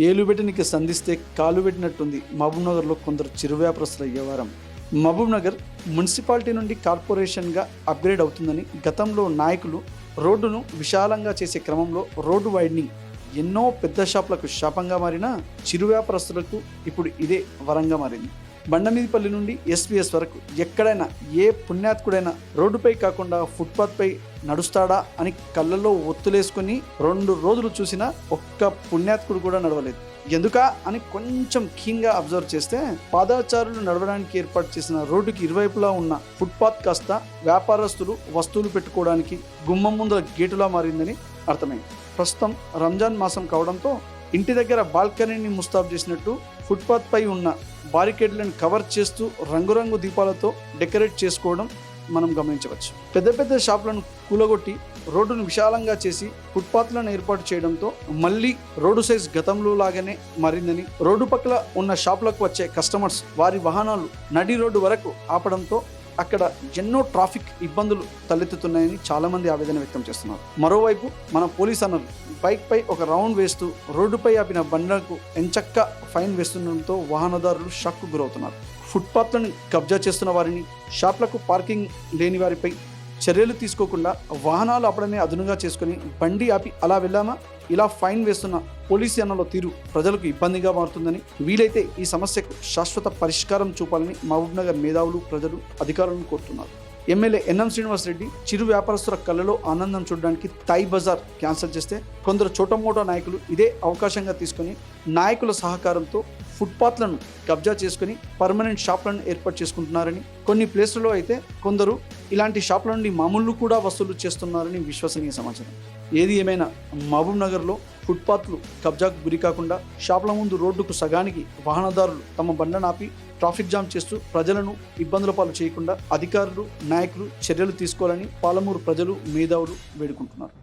ఏలు పెట్టినికి సంధిస్తే కాలు పెట్టినట్టుంది మహబూబ్నగర్లో కొందరు చిరు వ్యాపారస్తుల వ్యవహారం. మహబూబ్నగర్ మున్సిపాలిటీ నుండి కార్పొరేషన్గా అప్గ్రేడ్ అవుతుందని గతంలో నాయకులు రోడ్డును విశాలంగా చేసే క్రమంలో రోడ్డు వైడనింగ్ ఎన్నో పెద్ద షాపులకు శాపంగా మారిన చిరు వ్యాపారస్తులకు ఇప్పుడు ఇదే వరంగా మారింది. బండమీదిపల్లి నుండి ఎస్పీఎస్ వరకు ఎక్కడైనా ఏ పుణ్యాత్కుడైనా రోడ్డుపై కాకుండా ఫుట్పాత్పై నడుస్తాడా అని కళ్ళల్లో ఒత్తులేసుకొని 2 రోజులు చూసినా ఒక్క పుణ్యాత్కుడు కూడా నడవలేదు. ఎందుకా అని కొంచెం కీన్గా అబ్జర్వ్ చేస్తే పాదచారులు నడవడానికి ఏర్పాటు చేసిన రోడ్డుకి ఇరువైపులా ఉన్న ఫుట్పాత్ కాస్త వ్యాపారస్తులు వస్తువులు పెట్టుకోవడానికి గుమ్మం ముందర గేటులా మారిందని అర్థమైంది. ప్రస్తుతం రంజాన్ మాసం కావడంతో ఇంటి దగ్గర బాల్కనీని ముస్తాబు చేసినట్టు ఫుట్పాత్ పై ఉన్న బారికేడ్లను కవర్ చేస్తూ రంగురంగు దీపాలతో డెకరేట్ చేసుకోవడం మనం గమనించవచ్చు. పెద్ద పెద్ద షాపులను కూలగొట్టి రోడ్డును విశాలంగా చేసి ఫుట్పాత్లను ఏర్పాటు చేయడంతో మళ్ళీ రోడ్డు సైజ్ గతంలో లాగానే మారిందని, రోడ్డు పక్కల ఉన్న షాపులకు వచ్చే కస్టమర్స్ వారి వాహనాలు నడి రోడ్డు వరకు ఆపడంతో అక్కడ ఎన్నో ట్రాఫిక్ ఇబ్బందులు తలెత్తుతున్నాయని చాలామంది ఆవేదన వ్యక్తం చేస్తున్నారు. మరోవైపు మన పోలీస్ అన్నలు బైక్పై ఒక రౌండ్ వేస్తూ రోడ్డుపై ఆపిన బండ్లకు ఎంచక్క ఫైన్ వేస్తుండడంతో వాహనదారులు షాక్కు గురవుతున్నారు. ఫుట్పాత్లను కబ్జా చేస్తున్న వారిని, షాప్లకు పార్కింగ్ లేని వారిపై చర్యలు తీసుకోకుండా వాహనాలు ఆపడమే అదునుగా చేసుకుని బండి ఆపి అలా వెళ్ళామా ఇలా ఫైన్ వేస్తున్న పోలీసు అన్నలో తీరు ప్రజలకు ఇబ్బందిగా మారుతుందని, వీలైతే ఈ సమస్యకు శాశ్వత పరిష్కారం చూపాలని మహబూబ్నగర్ మేధావులు, ప్రజలు, అధికారులను కోరుతున్నారు. ఎమ్మెల్యే ఎన్ఎం శ్రీనివాస్ రెడ్డి చిరు వ్యాపారస్తుల కళ్ళలో ఆనందం చూడడానికి తాయి బజార్ క్యాన్సిల్ చేస్తే కొందరు చోటమోటో నాయకులు ఇదే అవకాశంగా తీసుకొని నాయకుల సహకారంతో ఫుట్పాత్లను కబ్జా చేసుకుని పర్మనెంట్ షాపులను ఏర్పాటు చేసుకుంటున్నారని, కొన్ని ప్లేసుల్లో అయితే కొందరు ఇలాంటి షాపుల నుండి మామూలు కూడా వసూలు చేస్తున్నారని విశ్వసనీయ సమాచారం. ఏది ఏమైనా మహబూబ్నగర్లో ఫుట్పాత్లు కబ్జాకు గురి కాకుండా షాపుల ముందు రోడ్డుకు సగానికి వాహనదారులు తమ బండ్లను ఆపి ట్రాఫిక్ జామ్ చేస్తూ ప్రజలను ఇబ్బందుల పాలు చేయకుండా అధికారులు, నాయకులు చర్యలు తీసుకోవాలని పాలమూరు ప్రజలు, మేధావులు వేడుకుంటున్నారు.